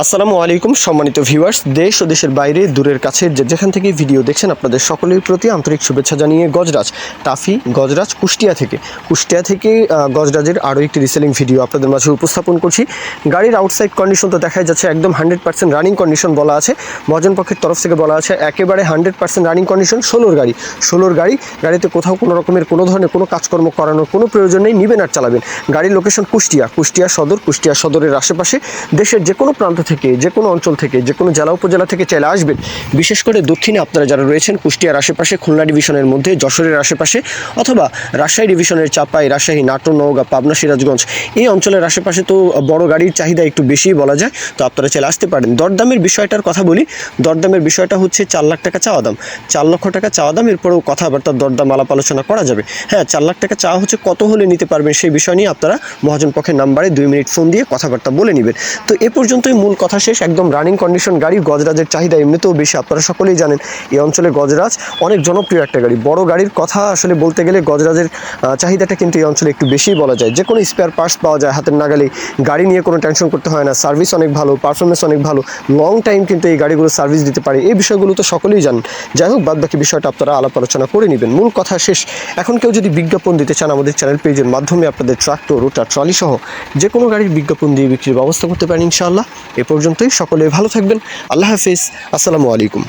আসসালামু আলাইকুম সম্মানিত ভিউয়ার্স, দেশ ও দেশের বাইরে দূরের কাছের যেখান থেকে ভিডিও দেখছেন আপনাদের সকলের প্রতি আন্তরিক শুভেচ্ছা জানিয়ে গজরাজ টাফি গজরাজ কুষ্টিয়া থেকে গজরাজের আরও একটি রিসেলিং ভিডিও আপনাদের মাঝে উপস্থাপন করছি। গাড়ির আউটসাইড কন্ডিশন তো দেখাই যাচ্ছে একদম 100% রানিং কন্ডিশন বলা আছে, মহাজন পক্ষের তরফ থেকে বলা আছে একেবারে 100% রানিং কন্ডিশন। 16 গাড়ি, গাড়িতে কোথাও কোনো রকমের কোনো ধরনের কোনো কাজকর্ম করানোর কোনো প্রয়োজন নেই, নিবেন আর চালাবেন। গাড়ির লোকেশন কুষ্টিয়া সদরের আশেপাশে দেশের যে কোনো প্রান্ত থেকে, যে কোনো অঞ্চল থেকে, যে কোনো জেলা উপজেলা থেকে চাইলে আসবেন। বিশেষ করে দক্ষিণে আপনারা যারা রয়েছেন কুষ্টিয়ার আশেপাশে, খুলনা ডিভিশনের মধ্যে যশোরের আশেপাশে, অথবা রাজশাহী ডিভিশনের চাপাই, রাজশাহী, নাটোর, নওগাঁ, পাবনা, সিরাজগঞ্জ এই অঞ্চলের আশেপাশে তো বড় গাড়ির চাহিদা একটু বেশিই বলা যায়, তো আপনারা চাইলে আসতে পারেন। দরদামের বিষয়টার কথা বলি। দরদামের বিষয়টা হচ্ছে 4 লাখ টাকা চাওয়া দাম, 4 লক্ষ টাকা চাওয়া দাম। এরপরেও কথাবার্তার দরদাম আলাপ আলোচনা করা যাবে। হ্যাঁ, 4 লাখ টাকা চাওয়া হচ্ছে, কত হলে নিতে পারবেন সেই বিষয় নিয়ে আপনারা মহাজন পক্ষের নাম্বারে 2 মিনিট ফোন দিয়ে কথাবার্তা বলে নেবেন। তো এ পর্যন্তই মূল কথা শেষ। একদম রানিং কন্ডিশন গাড়ি। গজরাজের চাহিদা এমনিতেও বেশি, আপনারা সকলেই জানেন এই অঞ্চলে গজরাজ অনেক জনপ্রিয় একটা গাড়ি। বড় গাড়ির কথা আসলে বলতে গেলে গজরাজের চাহিদাটা কিন্তু এই অঞ্চলে একটু বেশিই বলা যায়। যে কোনো স্পেয়ার পার্টস পাওয়া যায় হাতের নাগালে, গাড়ি নিয়ে কোনো টেনশন করতে হয় না, সার্ভিস অনেক ভালো, পারফরমেন্স অনেক ভালো, লং টাইম কিন্তু এই গাড়িগুলো সার্ভিস দিতে পারে। এই বিষয়গুলো তো সকলেই জানেন। যাই হোক, বাদবাকি বিষয়টা আপনারা আলাপ আলোচনা করে নেবেন। মূল কথা শেষ। এখন কেউ যদি বিজ্ঞাপন দিতে চান আমাদের চ্যানেল পেজের মাধ্যমে আপনাদের ট্রাক্টর, রোটার, ট্রলি সহ যে কোনো গাড়ির বিজ্ঞাপন দিয়ে বিক্রির ব্যবস্থা করতে পারেন ইনশাআল্লাহ। এ পর্যন্তই, সকলে ভালো থাকবেন। আল্লাহ হাফিজ, আসসালামু আলাইকুম।